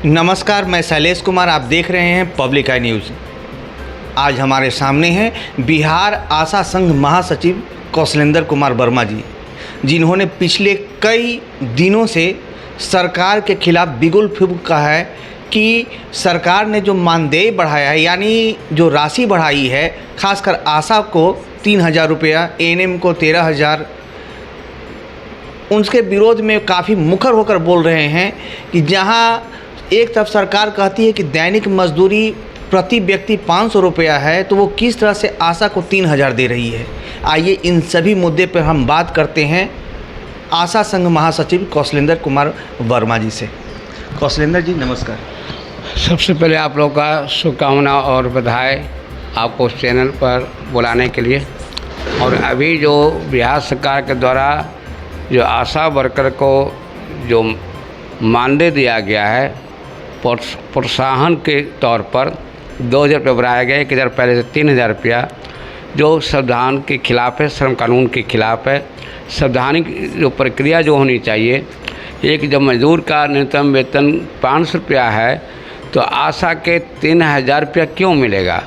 नमस्कार, मैं शैलेश कुमार। आप देख रहे हैं पब्लिक आई न्यूज़। आज हमारे सामने हैं बिहार आशा संघ महासचिव कौशलेंद्र कुमार वर्मा जी, जिन्होंने पिछले कई दिनों से सरकार के खिलाफ बिगुल फूंक कहा है कि सरकार ने जो मानदेय बढ़ाया है, यानी जो राशि बढ़ाई है, खासकर आशा को 3,000 रुपया, एएनएम को 13,000, उनके विरोध में काफ़ी मुखर होकर बोल रहे हैं कि जहां एक तरफ सरकार कहती है कि दैनिक मजदूरी प्रति व्यक्ति 500 रुपया है, तो वो किस तरह से आशा को 3,000 दे रही है। आइए इन सभी मुद्दे पर हम बात करते हैं आशा संघ महासचिव कौशलेंद्र कुमार वर्मा जी से। कौशलेंद्र जी नमस्कार। सबसे पहले आप लोगों का शुभकामना और बधाई आपको उस चैनल पर बुलाने के लिए। और अभी जो बिहार सरकार के द्वारा जो आशा वर्कर को जो मानदेय दिया गया है, प्रोत्साहन के तौर पर 2,000 रुपये बढ़ाया गया, 1,000 पहले से 3,000 रुपया, जो संविधान के खिलाफ़ है, श्रम कानून के खिलाफ़ है। संवैधानिक जो प्रक्रिया जो होनी चाहिए, एक जब मजदूर का न्यूनतम वेतन 500 रुपया है तो आशा के 3,000 रुपया क्यों मिलेगा।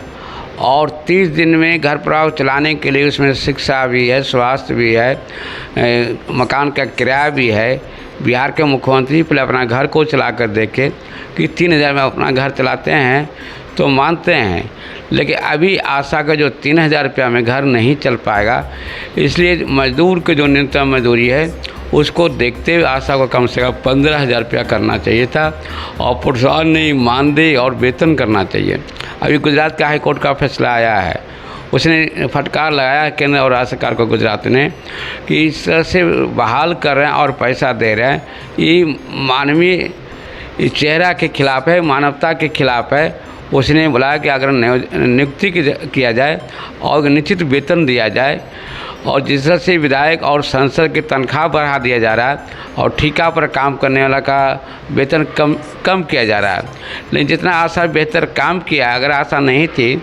और 30 दिन में घर परिवार चलाने के लिए उसमें शिक्षा भी है, स्वास्थ्य भी है, मकान का किराया भी है। बिहार के मुख्यमंत्री पहले अपना घर को चला कर देखे कि 3,000 में अपना घर चलाते हैं तो मानते हैं, लेकिन अभी आशा का जो 3,000 रुपया में घर नहीं चल पाएगा। इसलिए मजदूर के जो न्यूनतम मजदूरी है उसको देखते हुए आशा को कम से कम 15,000 रुपया करना चाहिए था, और प्रोत्साहन नहीं, मानदेय और वेतन करना चाहिए। अभी गुजरात का हाई कोर्ट का फैसला आया है, उसने फटकार लगाया केंद्र और राज्य सरकार को, गुजरात ने, कि इस तरह से बहाल कर रहे हैं और पैसा दे रहे हैं, ये मानवीय चेहरा के खिलाफ़ है, मानवता के खिलाफ़ है। उसने बोला कि अगर नियुक्ति किया जाए और निश्चित वेतन दिया जाए, और जिस तरह से विधायक और सांसद की तनख्वाह बढ़ा दिया जा रहा है और ठेका पर काम करने वाला का वेतन कम किया जा रहा है, लेकिन जितना आशा बेहतर काम किया, अगर आशा नहीं थी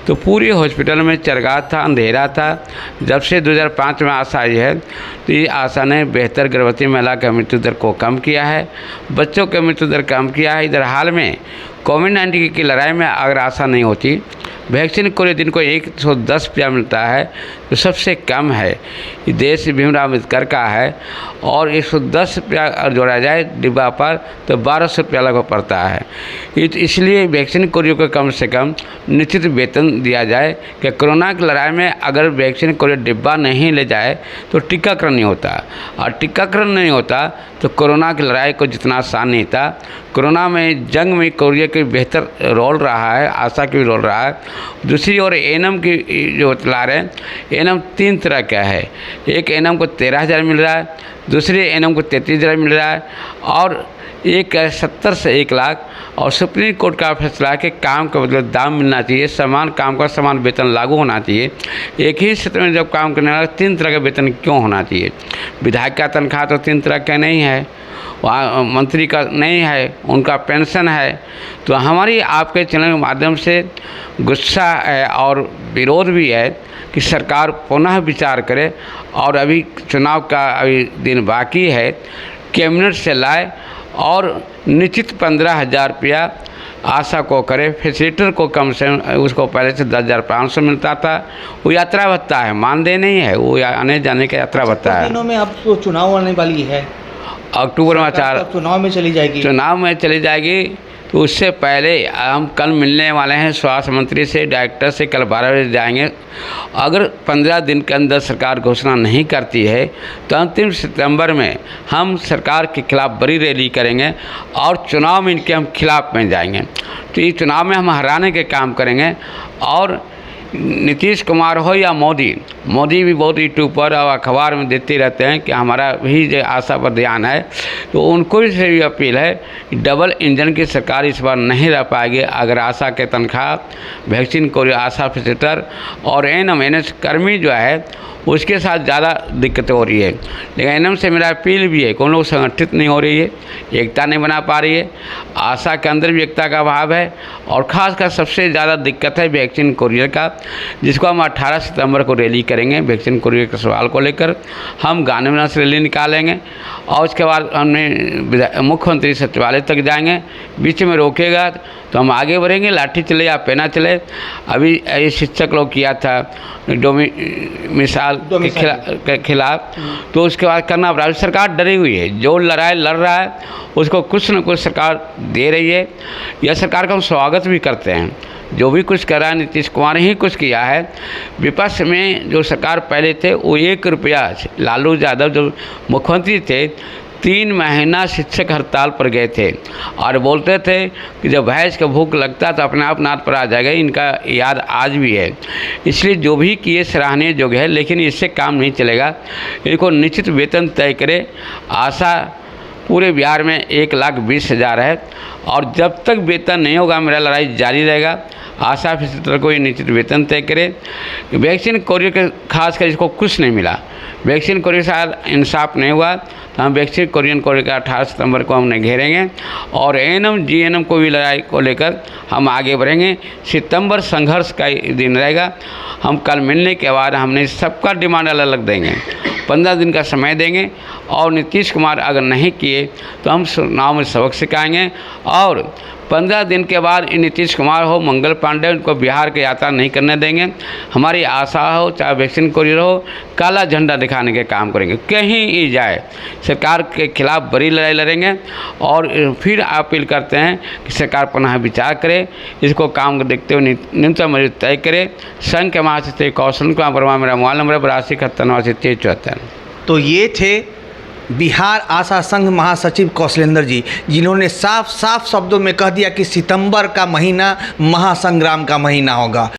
तो पूरी हॉस्पिटल में चरगाह था, अंधेरा था। जब से 2005 में आशा आई है तो ये आशा ने बेहतर गर्भवती महिला का मृत्यु दर को कम किया है, बच्चों का मृत्यु दर कम किया है। इधर हाल में कोविड-19 की लड़ाई में अगर आशा नहीं होती, वैक्सीन को दिन को 110 रुपया मिलता है, जो सबसे कम है, ये देश भीमराव अम्बेडकर का है। और 110 रुपया अगर जोड़ा जाए डिब्बा पर तो 1,200 रुपया लगभग पड़ता है। इसलिए वैक्सीन कोरियर को कम से कम निश्चित वेतन दिया जाए कि कोरोना की लड़ाई में अगर वैक्सीन कोरियर डिब्बा नहीं ले जाए तो टीकाकरण नहीं होता, और टीकाकरण नहीं होता तो कोरोना की लड़ाई को जितना आसान नहीं था। कोरोना में जंग में कोरियर की बेहतर रोल रहा है, आशा की भी रोल रहा है। दूसरी ओर एएनएम की जो ला रहे हैं, एएनएम 3 तरह का है। एक एएनएम को 13,000 मिल रहा है, दूसरे एएनएम को 33,000 मिल रहा है, और एक 70 से 1 लाख। और सुप्रीम कोर्ट का फैसला है कि काम का बदले दाम मिलना चाहिए, समान काम का समान वेतन लागू होना चाहिए। एक ही क्षेत्र में जब काम करने वाला 3 तरह का वेतन क्यों होना चाहिए। विधायक का तनख्वाह तो 3 तरह का नहीं है, वहाँ मंत्री का नहीं है, उनका पेंशन है। तो हमारी आपके चैनल के माध्यम से गुस्सा है और विरोध भी है कि सरकार पुनः विचार करे, और अभी चुनाव का अभी दिन बाकी है, कैबिनेट से लाए और निश्चित 15,000 रुपया आशा को करे। फैसिलिटेटर को कम से उसको पहले से 10,500 मिलता था, वो यात्रा भत्ता है, मानदेय नहीं है, वो आने जाने का यात्रा भत्ता है। दिनों में अब तो चुनाव आने वाली है, अक्टूबर में चुनाव में चली जाएगी, तो उससे पहले हम कल मिलने वाले हैं स्वास्थ्य मंत्री से, डायरेक्टर से, कल 12 बजे जाएंगे। अगर 15 दिन के अंदर सरकार घोषणा नहीं करती है तो अंतिम सितंबर में हम सरकार के खिलाफ बड़ी रैली करेंगे और चुनाव में इनके हम खिलाफ में जाएंगे। तो इस चुनाव में हम हराने के काम करेंगे। और नीतीश कुमार हो या मोदी भी बहुत यूट्यूब पर और अखबार में देते रहते हैं कि हमारा भी जो आशा पर ध्यान है, तो उनको भी से भी अपील है कि डबल इंजन की सरकार इस बार नहीं रह पाएगी अगर आशा के तनख्वाह, वैक्सीन कोरियर, आशा फैसिलिटेटर और एएनएम कर्मी जो है उसके साथ ज़्यादा दिक्कतें हो रही है। लेकिन एएनएम से मेरा अपील भी है कि उन लोग संगठित नहीं हो रही है, एकता नहीं बना पा रही है, आशा के अंदर भी एकता का अभाव है, और ख़ासकर सबसे ज़्यादा दिक्कत है वैक्सीन कोरियर का। जिसको हम 18 सितंबर को रैली करेंगे वैक्सीन कोरियर के सवाल को लेकर। हम गांधी मैदान से रैली निकालेंगे और उसके बाद हमने मुख्यमंत्री सचिवालय तक जाएंगे। बीच में रोकेगा तो हम आगे बढ़ेंगे, लाठी चले या पेना चले। अभी ये शिक्षक लोग किया था मिसाल के खिलाफ, तो उसके बाद करना पड़ा। सरकार डरी हुई है, जो लड़ रहा है उसको कुछ न कुछ सरकार दे रही है। यह सरकार का हम स्वागत भी करते हैं। जो भी कुछ कर रहा है नीतीश कुमार ही कुछ किया है। विपक्ष में जो सरकार पहले थे वो 1 रुपया, लालू यादव जो मुख्यमंत्री थे 3 महीना शिक्षक हड़ताल पर गए थे और बोलते थे कि जब भैंस का भूख लगता तो अपने आप नाद पर आ जाएगा। इनका याद आज भी है। इसलिए जो भी किए सराहनीय योग्य है, लेकिन इससे काम नहीं चलेगा। इनको निश्चित वेतन तय करे। आशा पूरे बिहार में 1,20,000 है और जब तक वेतन नहीं होगा मेरा लड़ाई जारी रहेगा। आशा ऑफिसर को ये निश्चित वेतन तय करे। वैक्सीन कोरियर के खास कर इसको कुछ नहीं मिला। वैक्सीन कोरियर से इंसाफ नहीं हुआ तो हम वैक्सीन कोरियर का 18 सितंबर को हमने घेरेंगे और एएनएम जीएनएम को भी लड़ाई को लेकर हम आगे बढ़ेंगे। सितंबर संघर्ष का दिन रहेगा। हम कल मिलने के बाद हमने सबका डिमांड अलग अलग देंगे। 15 दिन का समय देंगे और नीतीश कुमार अगर नहीं किए तो हम चुनाव में सबक सिखाएंगे। और 15 दिन के बाद नीतीश कुमार हो, मंगल पांडे, उनको बिहार की यात्रा नहीं करने देंगे। हमारी आशा हो चाहे वैक्सीन कोरियर हो, काला झंडा दिखाने के काम करेंगे। कहीं ही जाए सरकार के खिलाफ बड़ी लड़ाई लड़ेंगे। और फिर अपील करते हैं कि सरकार पुनः विचार करे, इसको काम को देखते हुए न्यूनतम मजदूरी तय करे। संघ के महासचिव कौशल कुमार वर्मा, मेरा मोबाइल नंबर 82 तो ये थे बिहार आशा संघ महासचिव कौशलेंद्र जी, जिन्होंने साफ साफ शब्दों में कह दिया कि सितंबर का महीना महासंग्राम का महीना होगा।